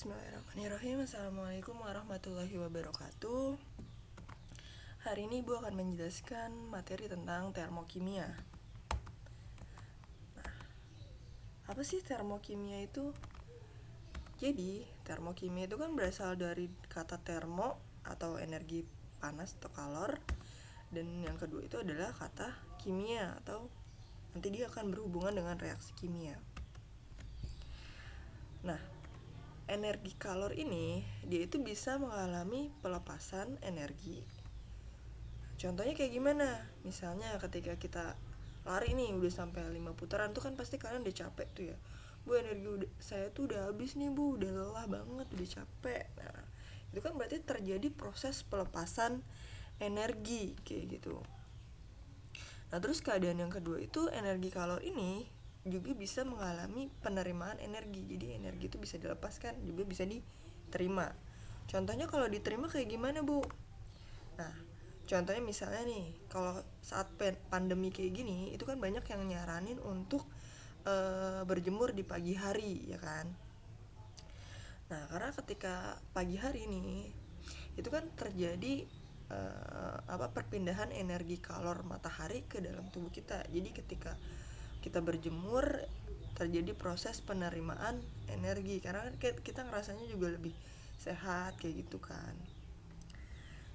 Bismillahirrahmanirrahim. Assalamualaikum warahmatullahi wabarakatuh. Hari ini Ibu akan menjelaskan materi tentang termokimia. Apa sih termokimia itu? Jadi, termokimia itu kan berasal dari kata termo atau energi panas atau kalor. Dan yang kedua itu adalah kata kimia atau nanti dia akan berhubungan dengan reaksi kimia. Nah, energi kalor ini dia itu bisa mengalami pelepasan energi. Contohnya kayak gimana? Misalnya ketika kita lari nih udah sampai 5 putaran tuh kan pasti kalian udah capek tuh ya. Bu, saya tuh udah habis nih Bu, udah lelah banget, udah capek. Nah, itu kan berarti terjadi proses pelepasan energi kayak gitu. Nah, terus keadaan yang kedua itu energi kalor ini juga bisa mengalami penerimaan energi. Jadi energi itu bisa dilepaskan, juga bisa diterima. Contohnya kalau diterima kayak gimana, Bu? Nah, contohnya misalnya nih, kalau saat pandemi kayak gini, itu kan banyak yang nyaranin untuk berjemur di pagi hari, ya kan? Nah, karena ketika pagi hari nih, itu kan terjadi perpindahan energi kalor matahari ke dalam tubuh kita. Jadi ketika kita berjemur terjadi proses penerimaan energi karena kita ngerasanya juga lebih sehat kayak gitu kan.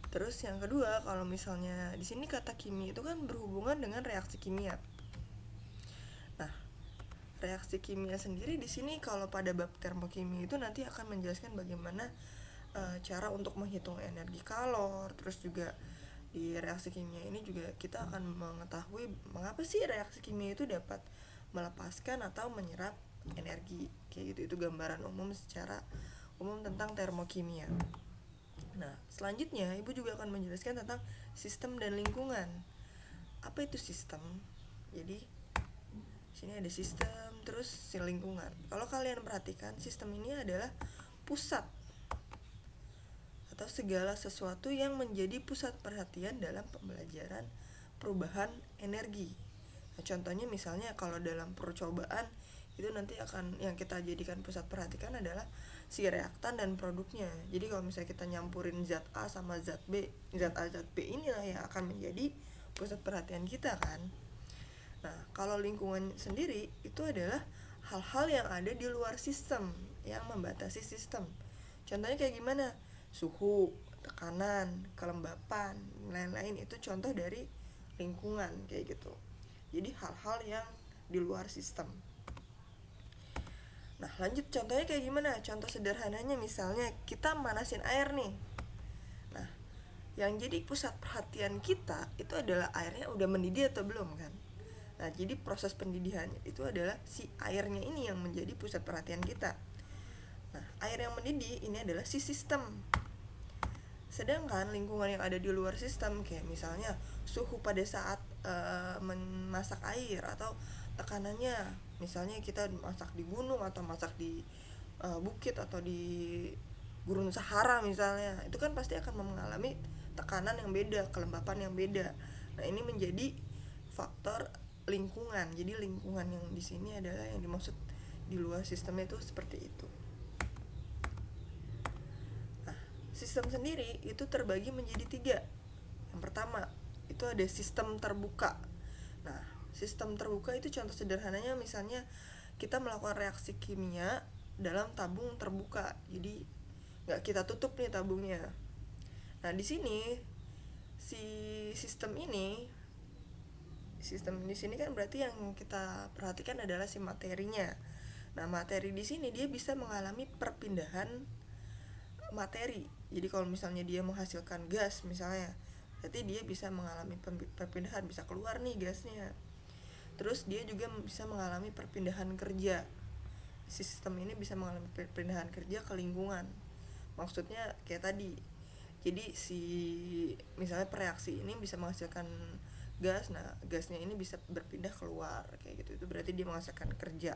Terus yang kedua, kalau misalnya di sini kata kimia itu kan berhubungan dengan reaksi kimia. Nah, reaksi kimia sendiri di sini kalau pada bab termokimia itu nanti akan menjelaskan bagaimana cara untuk menghitung energi kalor. Terus juga di reaksi kimia ini juga kita akan mengetahui mengapa sih reaksi kimia itu dapat melepaskan atau menyerap energi kayak gitu. Itu gambaran umum secara umum tentang termokimia. Nah, selanjutnya Ibu juga akan menjelaskan tentang sistem dan lingkungan. Apa itu sistem? Jadi sini ada sistem, terus si lingkungan. Kalau kalian perhatikan, sistem ini adalah pusat atau segala sesuatu yang menjadi pusat perhatian dalam pembelajaran perubahan energi. Nah, contohnya misalnya kalau dalam percobaan itu nanti akan yang kita jadikan pusat perhatian adalah si reaktan dan produknya. Jadi kalau misalnya kita nyampurin zat A sama zat B, zat A zat B inilah yang akan menjadi pusat perhatian kita kan. Nah, kalau lingkungan sendiri itu adalah hal-hal yang ada di luar sistem yang membatasi sistem. Contohnya kayak gimana? Suhu, tekanan, kelembapan, lain-lain itu contoh dari lingkungan kayak gitu. Jadi hal-hal yang di luar sistem. Nah, lanjut contohnya kayak gimana? Contoh sederhananya misalnya kita manasin air nih. Nah, yang jadi pusat perhatian kita itu adalah airnya udah mendidih atau belum kan? Nah, jadi proses pendidihannya itu adalah si airnya ini yang menjadi pusat perhatian kita. Nah, air yang mendidih ini adalah si sistem. Sedangkan lingkungan yang ada di luar sistem kayak misalnya suhu pada saat memasak air atau tekanannya, misalnya kita masak di gunung atau masak di bukit atau di gurun Sahara misalnya, itu kan pasti akan mengalami tekanan yang beda, kelembapan yang beda. Nah, ini menjadi faktor lingkungan. Jadi lingkungan yang di sini adalah yang dimaksud di luar sistemnya itu seperti itu. Nah, sistem sendiri itu terbagi menjadi 3. Yang pertama itu ada sistem terbuka. Nah, sistem terbuka itu contoh sederhananya misalnya kita melakukan reaksi kimia dalam tabung terbuka. Jadi nggak kita tutup nih tabungnya. Nah, di sini si sistem di sini kan berarti yang kita perhatikan adalah si materinya. Nah, materi di sini dia bisa mengalami perpindahan materi. Jadi kalau misalnya dia menghasilkan gas misalnya, berarti dia bisa mengalami perpindahan, bisa keluar nih gasnya. Terus dia juga bisa mengalami perpindahan kerja. Sistem ini bisa mengalami perpindahan kerja ke lingkungan. Maksudnya kayak tadi. Jadi si misalnya reaksi ini bisa menghasilkan gas, nah gasnya ini bisa berpindah keluar kayak gitu. Itu berarti dia menghasilkan kerja.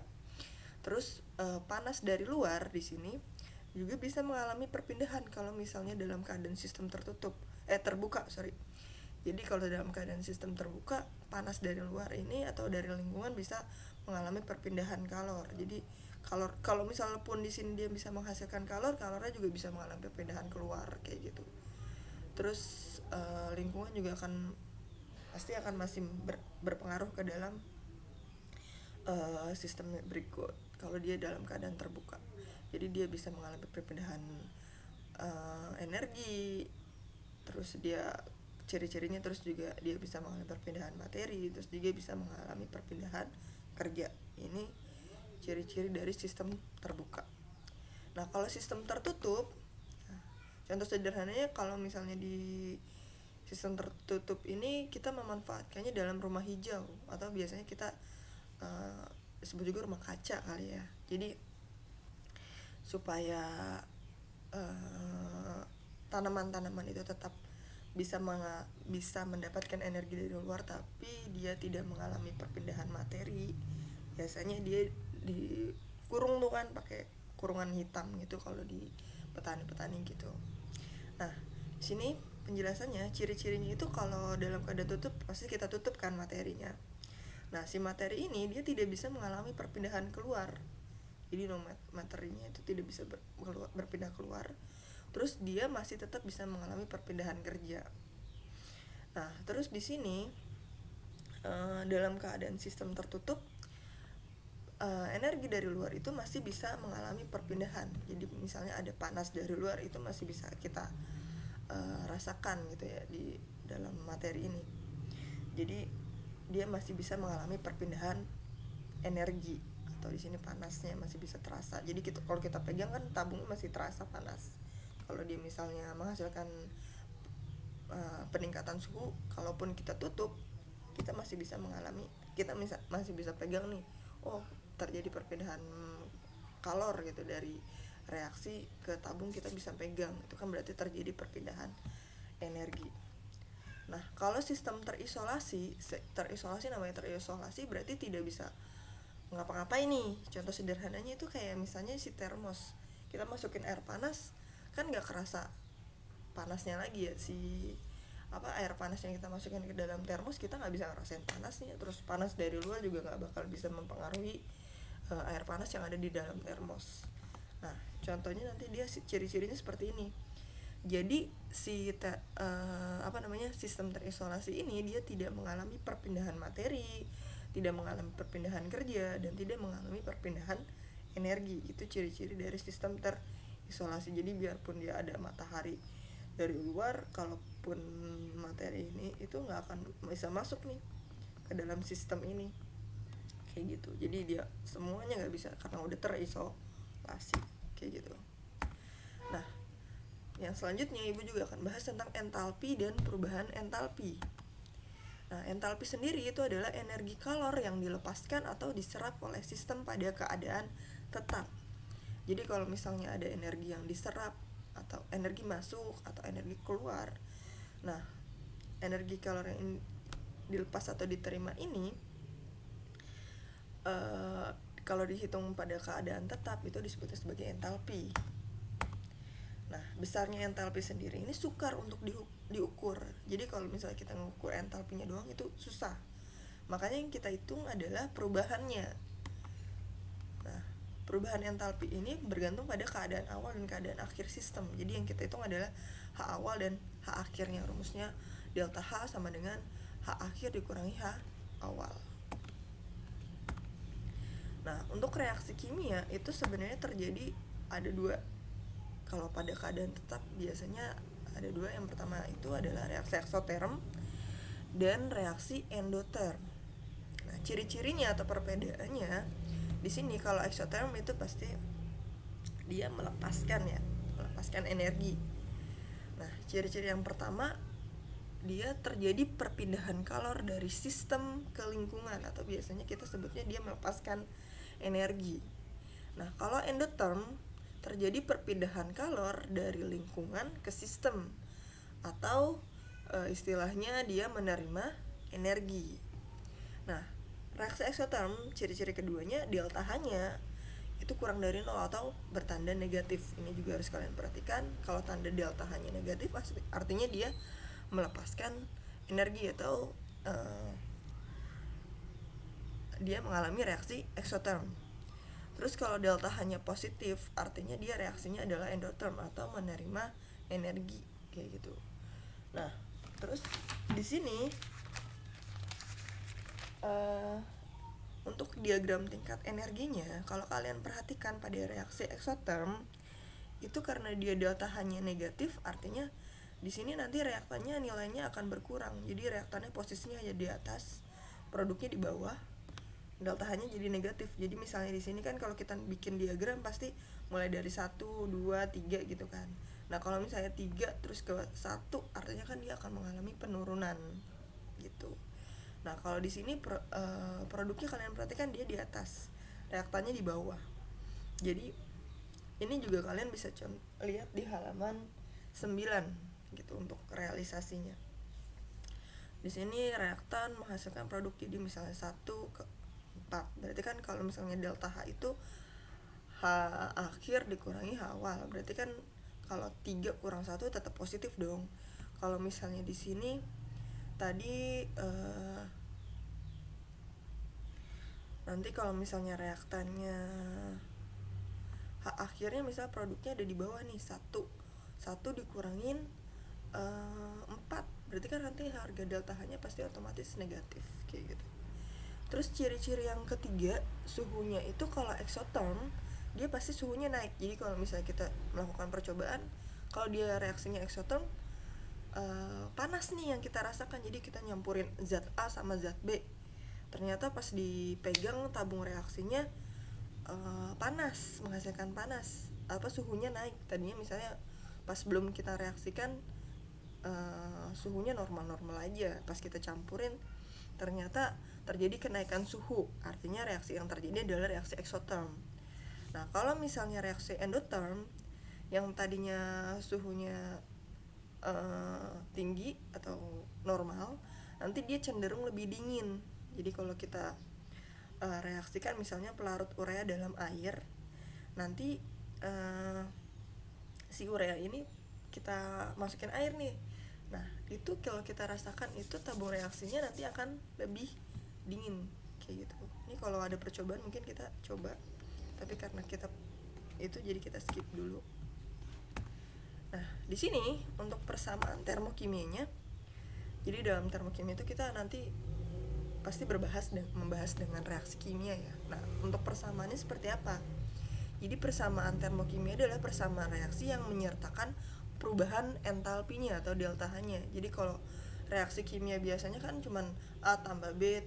Terus panas dari luar di sini juga bisa mengalami perpindahan kalau misalnya dalam keadaan sistem terbuka. Jadi kalau dalam keadaan sistem terbuka, panas dari luar ini atau dari lingkungan bisa mengalami perpindahan kalor. Jadi kalau misalnya pun di sini dia bisa menghasilkan kalornya juga bisa mengalami perpindahan keluar kayak gitu. Terus lingkungan juga pasti akan masih berpengaruh ke dalam sistem berikut kalau dia dalam keadaan terbuka. Jadi dia bisa mengalami perpindahan energi, terus dia ciri-cirinya, terus juga dia bisa mengalami perpindahan materi, terus juga bisa mengalami perpindahan kerja. Ini ciri-ciri dari sistem terbuka. Nah, kalau sistem tertutup, contoh sederhananya kalau misalnya di sistem tertutup ini kita memanfaatkannya dalam rumah hijau, atau biasanya kita disebut juga rumah kaca kali ya. Jadi supaya tanaman-tanaman itu tetap bisa mendapatkan energi dari luar, tapi dia tidak mengalami perpindahan materi. Biasanya dia dikurung tuh kan, pakai kurungan hitam gitu kalau di petani-petani gitu. Nah, di sini penjelasannya, ciri-cirinya itu kalau dalam keadaan tutup pasti kita tutup kan materinya. Nah, si materi ini dia tidak bisa mengalami perpindahan keluar. Jadi materinya itu tidak bisa berpindah keluar. Terus dia masih tetap bisa mengalami perpindahan kerja. Nah, terus di sini dalam keadaan sistem tertutup, energi dari luar itu masih bisa mengalami perpindahan. Jadi misalnya ada panas dari luar, itu masih bisa kita rasakan gitu ya di dalam materi ini. Jadi dia masih bisa mengalami perpindahan energi, atau di sini panasnya masih bisa terasa. Jadi kalau kita pegang kan tabungnya masih terasa panas. Kalau dia misalnya menghasilkan peningkatan suhu, kalaupun kita tutup, kita masih bisa masih bisa pegang nih, oh terjadi perpindahan kalor gitu dari reaksi ke tabung, kita bisa pegang, itu kan berarti terjadi perpindahan energi. Nah, kalau sistem terisolasi namanya terisolasi, berarti tidak bisa ngapa-ngapain nih. Contoh sederhananya itu kayak misalnya si termos, kita masukin air panas kan nggak kerasa panasnya lagi ya, air panas yang kita masukin ke dalam termos, kita nggak bisa ngerasain panasnya. Terus panas dari luar juga nggak bakal bisa mempengaruhi air panas yang ada di dalam termos. Nah, contohnya nanti dia ciri-cirinya seperti ini. Jadi sistem terisolasi ini dia tidak mengalami perpindahan materi, tidak mengalami perpindahan kerja, dan tidak mengalami perpindahan energi. Itu ciri-ciri dari sistem terisolasi. Jadi biarpun dia ada matahari dari luar, kalaupun materi ini itu nggak akan bisa masuk nih ke dalam sistem ini kayak gitu. Jadi dia semuanya nggak bisa karena udah terisolasi kayak gitu. Nah, yang selanjutnya ibu juga akan bahas tentang entalpi dan perubahan entalpi. Nah, entalpi sendiri itu adalah energi kalor yang dilepaskan atau diserap oleh sistem pada keadaan tetap. Jadi kalau misalnya ada energi yang diserap, atau energi masuk atau energi keluar, nah energi kalor yang dilepas atau diterima ini kalau dihitung pada keadaan tetap itu disebut sebagai entalpi. Nah, besarnya entalpi sendiri ini sukar untuk diukur. Jadi kalau misalnya kita mengukur entalpinya doang itu susah. Makanya yang kita hitung adalah perubahannya. Nah, perubahan entalpi ini bergantung pada keadaan awal dan keadaan akhir sistem. Jadi yang kita hitung adalah H awal dan H akhirnya. Rumusnya delta H sama dengan H akhir dikurangi H awal. Nah, untuk reaksi kimia itu sebenarnya terjadi ada dua. Kalau pada keadaan tetap biasanya ada dua. Yang pertama itu adalah reaksi eksoterm dan reaksi endoterm. Nah, ciri-cirinya atau perbedaannya di sini, kalau eksoterm itu pasti dia melepaskan energi. Nah, ciri-ciri yang pertama, dia terjadi perpindahan kalor dari sistem ke lingkungan, atau biasanya kita sebutnya dia melepaskan energi. Nah, kalau endotherm terjadi perpindahan kalor dari lingkungan ke sistem, atau istilahnya dia menerima energi. Nah, reaksi eksoterm ciri-ciri keduanya, delta H-nya itu kurang dari 0 atau bertanda negatif. Ini juga harus kalian perhatikan. Kalau tanda delta H-nya negatif artinya dia melepaskan energi, atau dia mengalami reaksi eksoterm. Terus kalau delta hanya positif, artinya dia reaksinya adalah endotherm atau menerima energi kayak gitu. Nah, terus di sini untuk diagram tingkat energinya, kalau kalian perhatikan pada reaksi exotherm itu karena dia delta hanya negatif, artinya di sini nanti reaktannya nilainya akan berkurang. Jadi reaktannya posisinya hanya di atas, produknya di bawah, delta hanya jadi negatif. Jadi misalnya di sini kan kalau kita bikin diagram pasti mulai dari 1, 2, 3 gitu kan. Nah, kalau misalnya 3 terus ke 1 artinya kan dia akan mengalami penurunan gitu. Nah, kalau di sini produknya kalian perhatikan dia di atas, reaktannya di bawah. Jadi ini juga kalian bisa lihat di halaman 9 gitu untuk realisasinya. Di sini reaktan menghasilkan produk, jadi misalnya 1 ke 4. Berarti kan kalau misalnya delta H itu H akhir dikurangi H awal. Berarti kan kalau 3 kurang 1 tetap positif dong. Kalau misalnya di sini tadi nanti kalau misalnya reaktannya H akhirnya misal produknya ada di bawah nih, 1 dikurangin 4, berarti kan nanti harga delta H nya pasti otomatis negatif kayak gitu. Terus ciri-ciri yang ketiga, suhunya itu kalau exotherm dia pasti suhunya naik. Jadi kalau misalnya kita melakukan percobaan, kalau dia reaksinya exotherm panas nih yang kita rasakan, jadi kita nyampurin zat A sama zat B, ternyata pas dipegang tabung reaksinya panas, menghasilkan panas, suhunya naik. Tadinya misalnya pas belum kita reaksikan suhunya normal-normal aja, pas kita campurin ternyata terjadi kenaikan suhu, artinya reaksi yang terjadi adalah reaksi exotherm. Nah, kalau misalnya reaksi endotherm yang tadinya suhunya tinggi atau normal, nanti dia cenderung lebih dingin. Jadi kalau kita reaksikan misalnya pelarut urea dalam air, nanti si urea ini kita masukin air nih. Nah, itu kalau kita rasakan itu tabung reaksinya nanti akan lebih dingin kayak gitu. Ini kalau ada percobaan mungkin kita coba, tapi karena kita itu jadi kita skip dulu. Nah, di sini untuk persamaan termokimianya, jadi dalam termokimia itu kita nanti pasti membahas dengan reaksi kimia ya. Nah, untuk persamaannya seperti apa? Jadi persamaan termokimia adalah persamaan reaksi yang menyertakan perubahan entalpinya atau delta H-nya. Jadi kalau reaksi kimia biasanya kan cuman A tambah B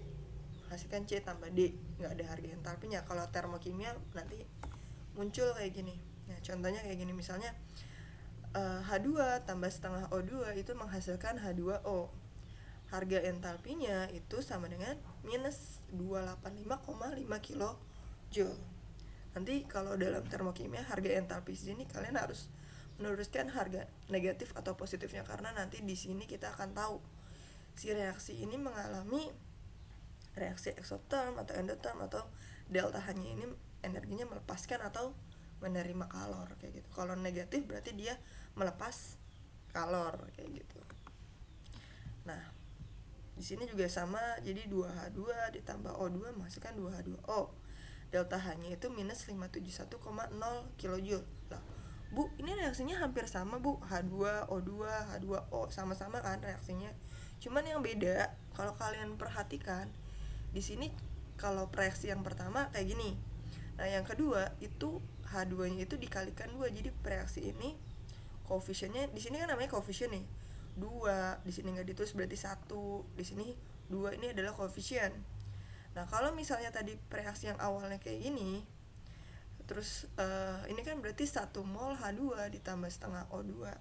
hasilkan C tambah D, nggak ada harga entalpinya. Kalau termokimia nanti muncul kayak gini. Nah, contohnya kayak gini, misalnya H2 tambah setengah O2 itu menghasilkan H2O. Harga entalpinya itu sama dengan minus 285,5 kilojoule. Nanti kalau dalam termokimia harga entalpi sini kalian harus menuliskan harga negatif atau positifnya, karena nanti di sini kita akan tahu si reaksi ini mengalami reaksi exotherm atau endotherm atau delta H-nya ini energinya melepaskan atau menerima kalor kayak gitu. Kalau negatif berarti dia melepas kalor kayak gitu. Nah, di sini juga sama, jadi 2H2 ditambah O2 menghasilkan 2H2O. Delta H-nya itu minus 571,0 kilojoule. Lah, Bu, ini reaksinya hampir sama, Bu. H2O2, H2O sama-sama kan reaksinya. Cuman yang beda kalau kalian perhatikan di sini, kalau reaksi yang pertama kayak gini. Nah, yang kedua itu H2-nya itu dikalikan 2. Jadi reaksi ini koefisiennya di sini kan namanya koefisien nih. 2 di sini enggak ditulis berarti 1. Di sini 2 ini adalah koefisien. Nah, kalau misalnya tadi reaksi yang awalnya kayak gini, terus ini kan berarti 1 mol H2 ditambah setengah O2.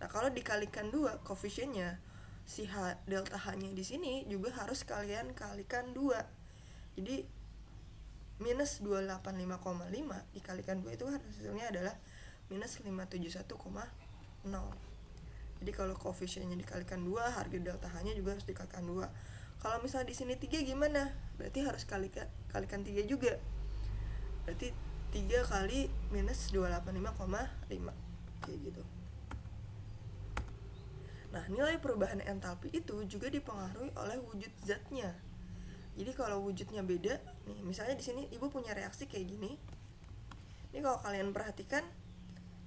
Nah, kalau dikalikan 2 koefisiennya, si delta H-nya di sini juga harus kalian kalikan 2. Jadi minus 285,5 dikalikan 2 itu hasilnya adalah minus 571,0. Jadi kalau koefisiennya dikalikan 2, harga delta H-nya juga harus dikalikan 2. Kalau misalnya di sini 3 gimana? Berarti harus kalikan 3 juga. Berarti 3 kali minus 285,5 kayak gitu. Nah, nilai perubahan entalpi itu juga dipengaruhi oleh wujud zatnya. Jadi kalau wujudnya beda, nih misalnya di sini ibu punya reaksi kayak gini, Ini kalau kalian perhatikan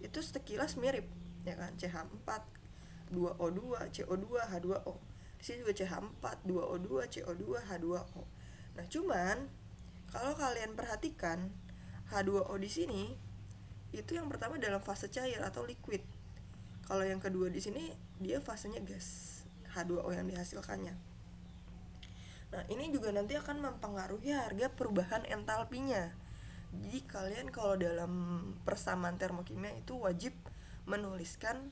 itu sekilas mirip, ya kan? CH4, 2O2, CO2, H2O. Di sini juga CH4, 2O2, CO2, H2O. Nah, cuman kalau kalian perhatikan H2O di sini itu yang pertama dalam fase cair atau liquid. Kalau yang kedua di sini dia fasenya gas, H2O yang dihasilkannya. Nah, ini juga nanti akan mempengaruhi harga perubahan entalpinya. Jadi kalian kalau dalam persamaan termokimia itu wajib menuliskan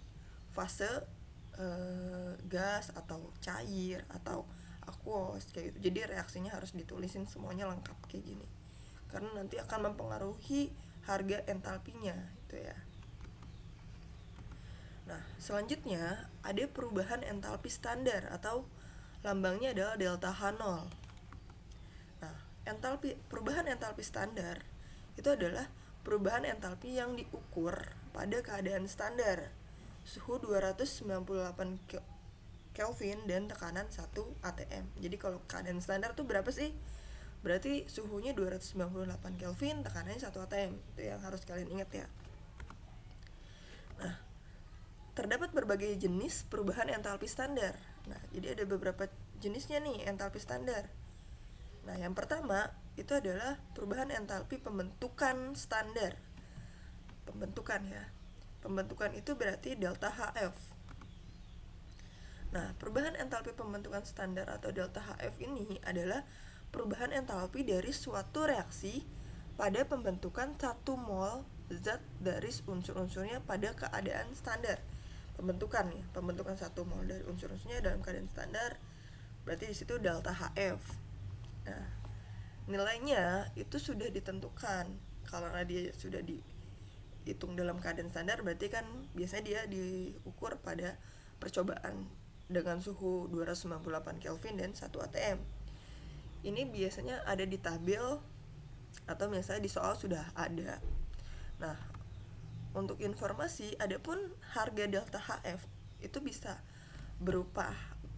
fase gas atau cair atau aqueous kayak gitu. Jadi reaksinya harus ditulisin semuanya lengkap kayak gini. Karena nanti akan mempengaruhi harga entalpinya itu ya. Nah, selanjutnya ada perubahan entalpi standar atau lambangnya adalah delta H0. Nah, perubahan entalpi standar itu adalah perubahan entalpi yang diukur pada keadaan standar, suhu 298 Kelvin dan tekanan 1 atm. Jadi kalau keadaan standar tuh berapa sih? Berarti suhunya 298 Kelvin, tekanannya 1 atm. Itu yang harus kalian ingat ya. Nah, terdapat berbagai jenis perubahan entalpi standar. Nah, jadi ada beberapa jenisnya nih entalpi standar. Nah, yang pertama itu adalah perubahan entalpi pembentukan standar. Pembentukan ya. Pembentukan itu berarti delta HF. Nah, perubahan entalpi pembentukan standar atau delta HF ini adalah perubahan entalpi dari suatu reaksi pada pembentukan 1 mol zat dari unsur-unsurnya pada keadaan standar. Pembentukan 1 mol dari unsur-unsurnya dalam keadaan standar, berarti di situ delta HF. Nah, nilainya itu sudah ditentukan. Kalau dia sudah dihitung dalam keadaan standar, berarti kan biasanya dia diukur pada percobaan dengan suhu 298 Kelvin dan 1 atm. Ini biasanya ada di tabel atau misalnya di soal sudah ada. Nah, untuk informasi, adapun harga delta HF itu bisa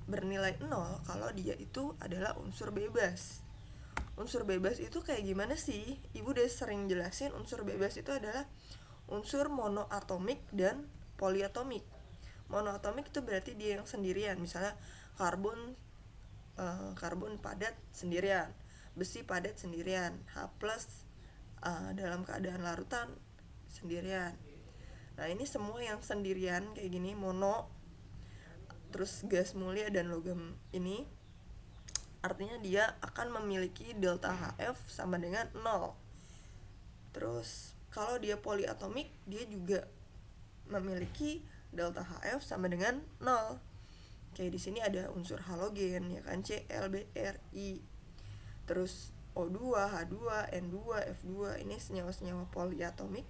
bernilai 0 kalau dia itu adalah unsur bebas. Unsur bebas itu kayak gimana sih? Ibu udah sering jelasin unsur bebas itu adalah unsur monoatomik dan poliatomik. Monoatomik itu berarti dia yang sendirian, misalnya karbon padat sendirian, besi padat sendirian, H+ dalam keadaan larutan sendirian. Nah, ini semua yang sendirian kayak gini mono. Terus gas mulia dan logam ini artinya dia akan memiliki delta HF sama dengan 0. Terus kalau dia poliatomik dia juga memiliki delta HF sama dengan 0. Kayak di sini ada unsur halogen ya kan, Cl, Br, I. Terus O2, H2, N2, F2, ini senyawa-senyawa poliatomik.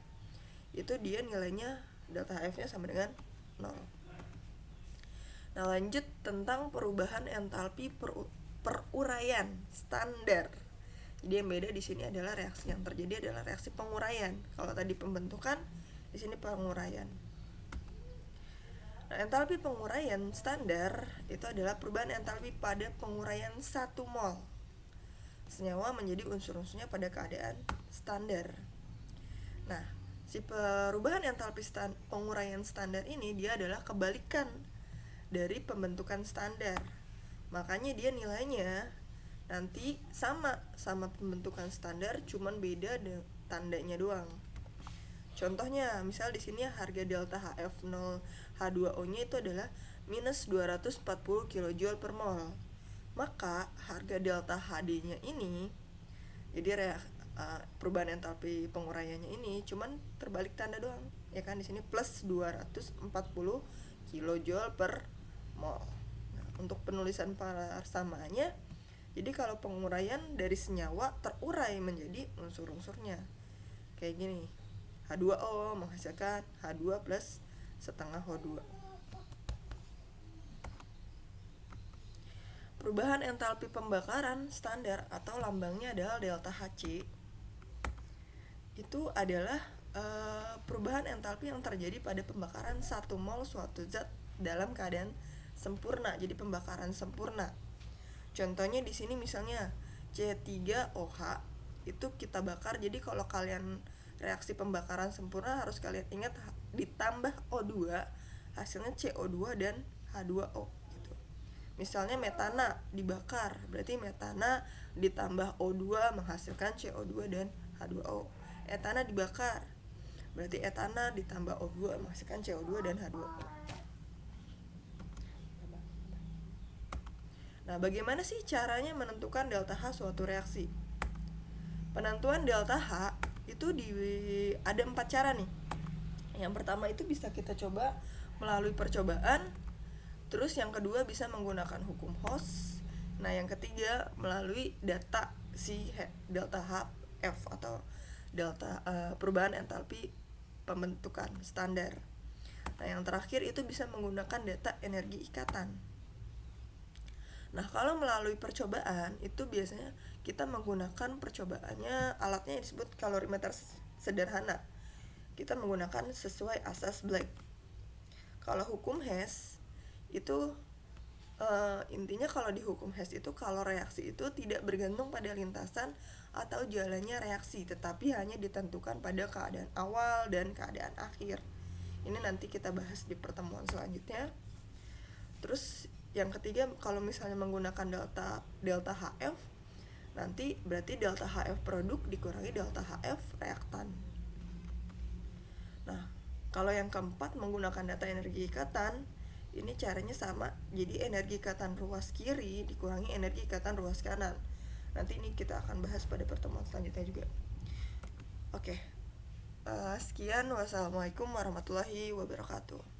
Itu dia nilainya delta HF-nya sama dengan 0. Nah, lanjut tentang perubahan entalpi peruraian standar. Jadi yang beda di sini adalah reaksi yang terjadi adalah reaksi penguraian. Kalau tadi pembentukan, di sini penguraian. Nah, entalpi penguraian standar itu adalah perubahan entalpi pada penguraian 1 mol senyawa menjadi unsur-unsurnya pada keadaan standar. Nah, si perubahan entalpi penguraian standar ini dia adalah kebalikan dari pembentukan standar. Makanya dia nilainya nanti sama pembentukan standar, cuman beda tandanya doang. Contohnya, misal di sini harga delta HF0 H2O-nya itu adalah minus 240 kJ per mol. Maka harga delta HD-nya ini, jadi perubahan entalpi penguraiannya ini cuman terbalik tanda doang, ya kan, di sini plus 240 kJ per mol. Nah, untuk penulisan persamaannya, jadi kalau penguraian dari senyawa terurai menjadi unsur-unsurnya kayak gini. H2O menghasilkan H2 plus setengah O2. Perubahan entalpi pembakaran standar atau lambangnya adalah delta Hc. Itu adalah perubahan entalpi yang terjadi pada pembakaran 1 mol suatu zat dalam keadaan sempurna. Jadi pembakaran sempurna. Contohnya di sini misalnya C3OH itu kita bakar. Jadi kalau kalian reaksi pembakaran sempurna harus kalian ingat ditambah O2 hasilnya CO2 dan H2O gitu. Misalnya metana dibakar, berarti metana ditambah O2 menghasilkan CO2 dan H2O. Etana dibakar, berarti etana ditambah O2 menghasilkan CO2 dan H2O. Nah, bagaimana sih caranya menentukan delta H suatu reaksi? Penentuan delta H itu ada 4 cara nih. Yang pertama itu bisa kita coba melalui percobaan. Terus yang kedua bisa menggunakan hukum Hooke. Nah, yang ketiga melalui data si delta HF atau delta perubahan entalpi pembentukan standar. Nah, yang terakhir itu bisa menggunakan data energi ikatan. Nah, kalau melalui percobaan itu biasanya kita menggunakan percobaannya alatnya yang disebut kalorimeter sederhana. Kita menggunakan sesuai asas Black. Kalau hukum Hess itu intinya kalau di hukum Hess itu kalau reaksi itu tidak bergantung pada lintasan atau jalannya reaksi, tetapi hanya ditentukan pada keadaan awal dan keadaan akhir. Ini nanti kita bahas di pertemuan selanjutnya. Terus yang ketiga, kalau misalnya menggunakan delta HF, nanti berarti delta HF produk dikurangi delta HF reaktan. Nah, kalau yang keempat menggunakan data energi ikatan, ini caranya sama. Jadi energi ikatan ruas kiri dikurangi energi ikatan ruas kanan. Nanti ini kita akan bahas pada pertemuan selanjutnya juga. Oke. Sekian, wassalamualaikum warahmatullahi wabarakatuh.